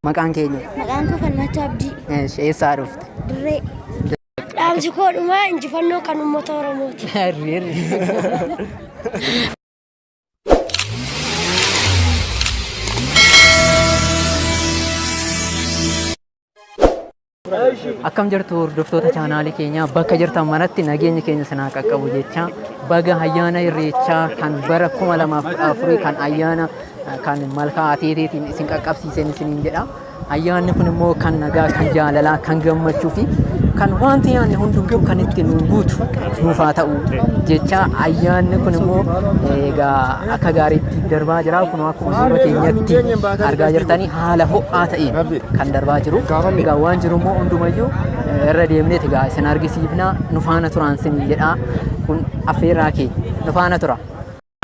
Maqaan keenya? Maqaan koo Falmata Abdii. Eessaa dhufte? Dirree. Dhaamsi koo dhumaa injifannoo kan uummata Oromooti. Akkam jirtu hordoftoota chaanaalii keenyaa bakka jirtan maratti nageenya keenya sanaa qaqqabu jecha baga ayyaana irreechaa kan bara 2014 kan ayyaana kan malkaa ateeteetiin isin qaqqabsiisan isiniin jedha. Ayyaanni kun immoo kan nagaa, kan jaalalaa, kan gammachuu fi kan wanti yaanne hundumtuu kan itti nu guutu nuuf haa ta'u jecha ayyaanni kun immoo egaa akka gaariitti darbaa jira. Kun akkuma suuraa keenyatti argaa jirtanii haala ho'aa ta'een kan darbaa jiru. Egaa waan jiru immoo hundumayyuu irra deemnee egaa isin argisiifna. Nu faana turaan isinii jedha. Kun affeerraa keenya nu faana tura.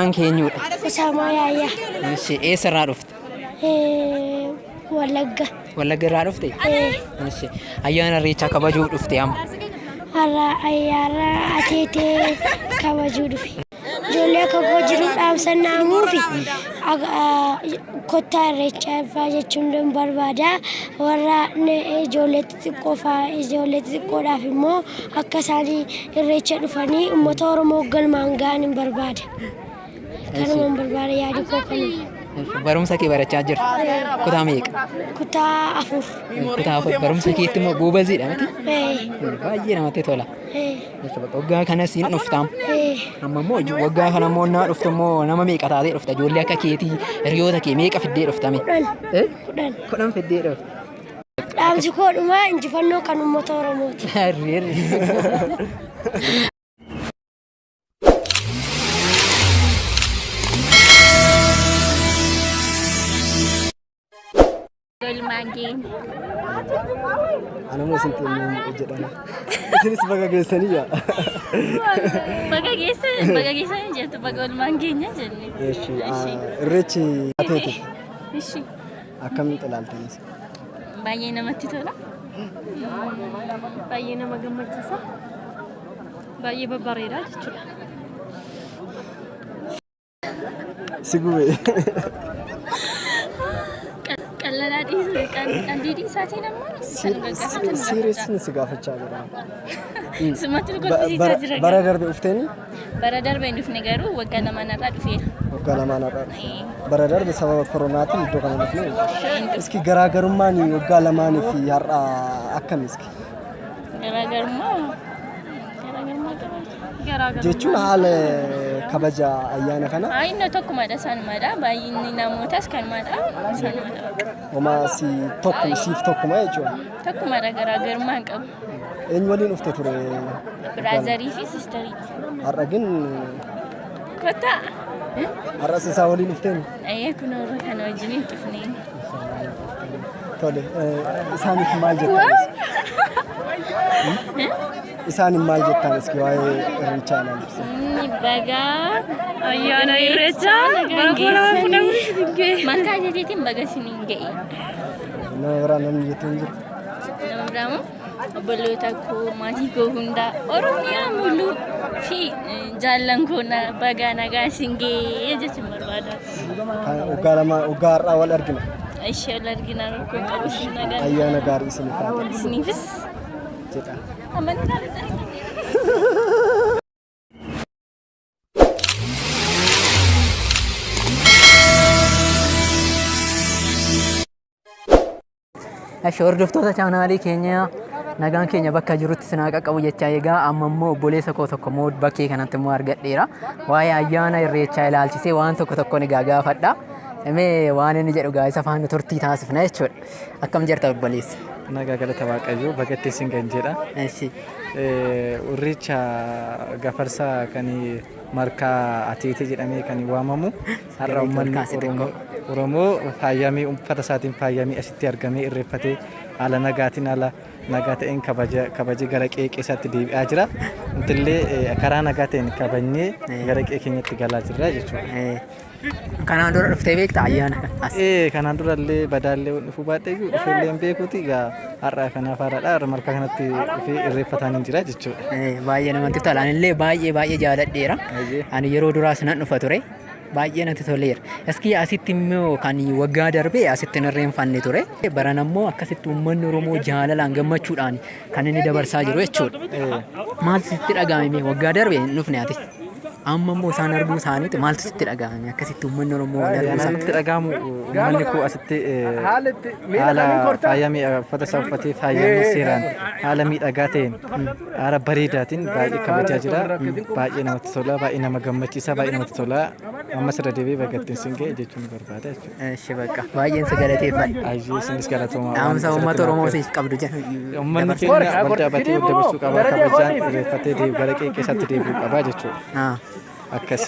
Kan keenyudha. Usaamaa Yaayyaa. Eessarraa dhufte? Wallagga. Wallagga irraa dhufte? Ayyaana irreechaa kabajuuf dhufte amma? Ayyaana ateetee kabajuu dhufe. Ijoollee akka koo jiru dhaamsan naamuufi kottaa irreechaa jechuun barbaada. Warra ijoollee xixiqqoodhaaf immoo akka isaan irreecha dhufanii uummata Oromoo galmaan ga'an hin barbaada. Kanumaan barbaada yaadi koo kanuma. Barumsa kee barachaa jirta? Kutaa meeqa? Kutaa 4. Kutaa 4. Barumsa keetti immoo goobaziidha miti? Baay'ee namatti tola. Waggaa kanas hin dhuftaam. Amma immoo waggaa kana immoo naa dhuftu immoo nama meeqa taatee dhufta? Ijoollee akka keetii hiriyoota kee meeqa fiddee dhuftame? 10. 10 fiddee dhufta. Dhaamsi koo dhumaa injifannoo kan uummata Oromooti. Ana mau sentuh jedhama. Isinis baga geessanii yaa. Baga geessan jettu baga olmaan keenya jenne. Irreechi ateeti. Ishi. Akkamitti ilaaltanis? Baay'ee namatti tola. Baay'ee nama gammachiisa. Baay'ee babbareeda jechuudha. Sigube. Qandiidii isaatiin ammoo Siiriisin si gaafachaa jira. Sumatti kolfisiisaa jira. Bara darbe dhufteeni? Bara darbe hin dhufne garuu waggaa lamaanarraa dhufeera. Waggaa lamaanarraa dhufe. Bara darbe sababa koronaatiin iddoo kana dhufne. Iski garaagarummaan waggaa lamaanii fi har'a akkami iski? Garaagarummaa jechuun haala kabaja ayyaana kana? Inni tokkumadha sanumadha. Baay'inni namootas kanumadha sanumadha. Oma siif tokkuma jechuudha? Tokkumadha garaagarummaa hin qabu. Eenyu waliin dhufte ture? Biraazarii fi sistarii. Har'a gin kottaa? Har'as isaa waliin dhufteen? Kun warra kana wajjin dhufnee. Tole isaaniif maal jettan? Isaan maal jettan iski waa'ee irreechaa ilaalchisa? Baga ayyaana irreechaa gaggeessanii malkaa jedheetiin baga isiniin ga'e. Nama biraa namni jettu hin jiru? Nama biraa moo obboloota koo maatii koo hundaa Oromiyaa muluu fi jaallan koo baga nagaa isin ga'e jechuun barbaada. Waggaa har'aa wal argina? Ishee wal argina rakkoo qabu isin nagaa. Ayyaana gaarii isiniif haa ta'u. Isiniifis jedha. Hordoftoota chaanaalii keenyaa nagaan keenya bakka jirutti sinaa qaqqabu jechaa egaa amma immoo obboleessa koo tokko immoo bakkee kanatti immoo argadheera. Waa'ee ayyaana irreechaa ilaalchisee waan tokko ni gaafadha. Mee waan inni jedhu gaa'isa faana turtii taasifna jechuudha. Akkam jirta obboleessa? Nagaa galata Waaqayyoo bagattii isin kan jedha. Irreecha gafarsaa kan malkaa ateetee jedhamee kan waamamu har'a uummanni Oromoo faayamee uffata isaatiin faayamee asitti argamee irreeffatee haala nagaatiin haala nagaa ta'een kabajee gara qe'ee isaatti deebi'aa jira. Nutillee karaa nagaa ta'een kabajnee gara qe'ee keenyatti galaa jirra jechuudha. Kanaan dura dhuftee beektaa ayyaana kana? Kanaan durallee badaallee dhufuu baadhee dhufuullee hin beekuuti egaa har'a kanaaf haaraadha malkaa kanatti dhufee irreeffataan hin jira jechuudha. Baay'ee namatti tola. Anillee baay'ee jaaladheera. Ani yeroo duraas nan dhufa ture. baay'ee natti toleera. Iskii asitti immoo kan waggaa darbee asitti hin irreeffanne ture. Baran ammoo akkasitti uummanni Oromoo jaalalaan gammachuudhaan kan inni dabarsaa jiru jechuudha. Maal sitti dhagahame waggaa darbee hin dhufne ati? Amma immoo isaan arguu isaaniiti maaltu sitti dhagahame akkasitti uummanni Oromoo wal arguu isaaniiti? Natti dhagahamu uummanni koo asitti haala faayamee uffata isaa uffatee faayamee seeraan haala miidhagaa ta'een haala bareedaatiin baay'ee kabajaa jira. Baay'ee namatti tola, baay'ee nama gammachiisa, baay'ee namatti tola. Ammas irra deebi'ee bagattiin sin ga'e jechuun barbaada jechuudha. Eeshi bakka baay'een si galateeffadha. Ayyee isinis galatooma. Dhaamsa uummata Oromoo siif qabdu jedhu. Uummanni keenya wal dhaabatee wal dabarsuu qaba. Kabajaan irreeffatee gara qeeqeessaatti deebi'uu qaba jechuudha. Akkas.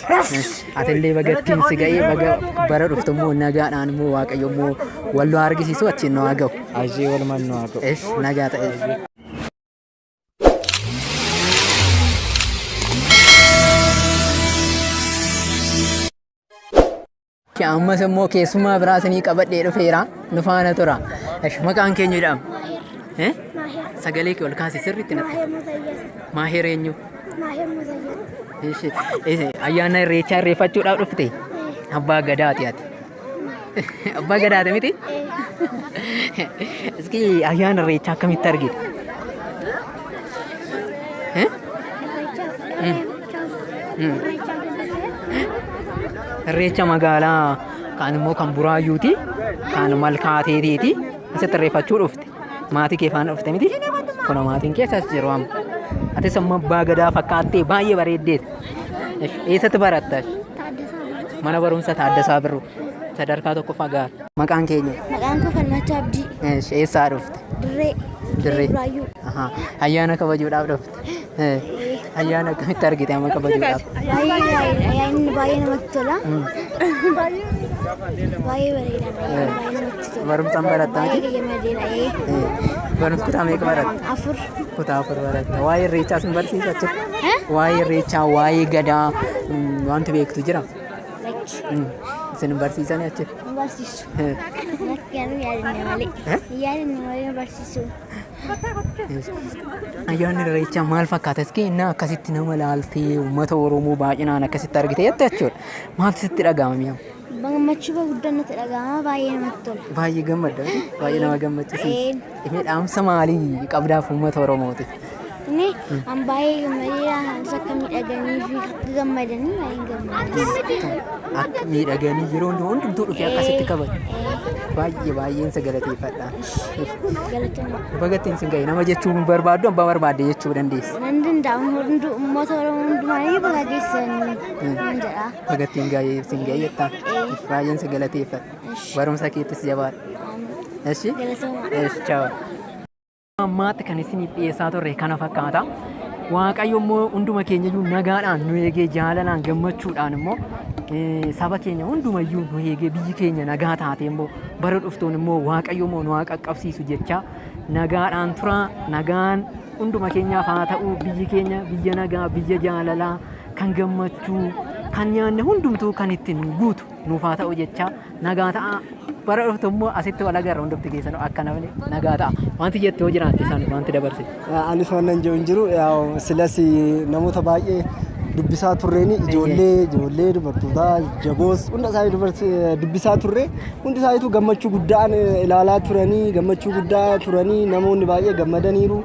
Atillee bagattiin si ga'ee baga bara dhuftu immoo nagaadhaan immoo Waaqayyo immoo wal nu argisiisu achiin nu haa ga'u. Ayyee walumaan nu haa ga'u. Eesh nagaa ta'e. Ammas immoo keessummaa biraasanii qabadhee dhufeera nu faana tura. Maqaan keenya jedhama. Sagalee kee ol kaasi sirriitti natti. Maaheer eenyu? Ayyaana irreechaa irreeffachuudhaaf dhufte abbaa gadaati ati. Abbaa gadaati miti? Iski ayyaana irreechaa akkamitti argite? Irreecha magaalaa kan immoo kan Buraayyuuti kan Malkaateetiiti asitti irreeffachuu dhufte. Maatii kee faana dhufte miti? Kun maatiin kee asas jiru amma. Atis amma abbaa gadaa fakkaattee baay'ee bareeddeeti. Eessatti baratta? Mana barumsa Taaddasaa Birruu. Sadarkaa tokkoffaa gaara. Maqaan keenya? Maqaan koo Falmachaa Abdii. Eessaa dhufte? Dirree. Buraayyuu. Ayyaana kabajuudhaaf dhufte. Ayyaana akkamitti argite amma kabajuudhaaf? Ayyaanni baay'ee namatti tola. Baay'ee bareeda. Barumsaan barattaa? Baay'ee gammadeera. Barumsa kutaa meeqa baratta? 4. Kutaa 4 baratta. Waa'ee irreechaa sin barsiisa jechuudha? Waa'ee irreechaa, waa'ee gadaa wanti beektu jira? Isin barsiisanii achitti? Barsiisu. Natti yaadannee malee. Yaadannee malee barsiisu. Ayyaanni irreechaa maal fakkaata? Iski innaa akkasitti nama laaltee uummata Oromoo baay'inaan akkasitti argite jette jechuudha. Maaltu sitti dhagahame? Gammachuu guddaan natti dhagahama. Baay'ee namatti tola. Baay'ee gammadda. Baay'ee nama gammachiisa. Dhaamsa maalii qabdaaf uummata Oromooti? Inni an baay'ee gammadeera. Akka miidhaganii fi akka gammadanii baay'ee gammadeera. Akka miidhaganii yeroo hundumtuu dhufee akkasitti kabaju. Baay'een isa galateeffadha. Bagattiin sin ga'e nama jechuun barbaaddu abbaa barbaadde jechuu dandeessa. Nan danda'amu uummata Oromoo hundumaanii baga geessanii nan jedha. Bagattiin ga'ee sin ga'e jettaa. Baay'een isa galateeffadha. Barumsa keettis jabaadha. Eshi? Eshi chaawa. Ammaatti kan isiniif dhiyeessaa turre kana fakkaata. Waaqayyo immoo hunduma keenya iyyuu nagaadhaan nu eegee jaalalaan gammachuudhaan immoo saba keenya hundumayyuu nu eegee biyyi keenya nagaa taate immoo bara dhuftuun immoo Waaqayyo immoo nu haa qaqqabsiisu jecha nagaadhaan tura. Nagaan hunduma keenyaaf haa ta'u. Biyyi keenya biyya nagaa, biyya jaalalaa, kan gammachuu, kan nyaanne hundumtuu kan ittiin guutu nuuf haa ta'u jecha nagaa ta'a. Bara dhuftu immoo asitti wal agarra hundumti keessanuu akka namni nagaa ta'a. Wanti jettee hoo jiraatte isaan wanti dabarse? Anis waan jiru hin jiru. Silas namoota baay'ee dubbisaa turreeni ijoollee dubartootaa jaboos hunda isaanii dubbisaa turre hundi isaaniitu gammachuu guddaan ilaalaa turanii namoonni baay'ee gammadaniiru.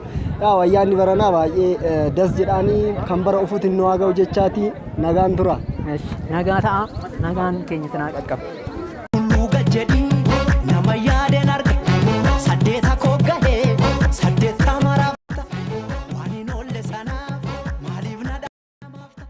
Ayyaanni baranaa baay'ee das jedhaanii kan bara ofuutiin nu haa ga'u jechaati nagaan tura. Nagaa ta'a. Nagaan keenya sinaa qaqqaba. Nama yaadeen arga saddeeta koo gahee saddeeta maraafta waan hin oolle sanaaf maaliif na dhaamaafta.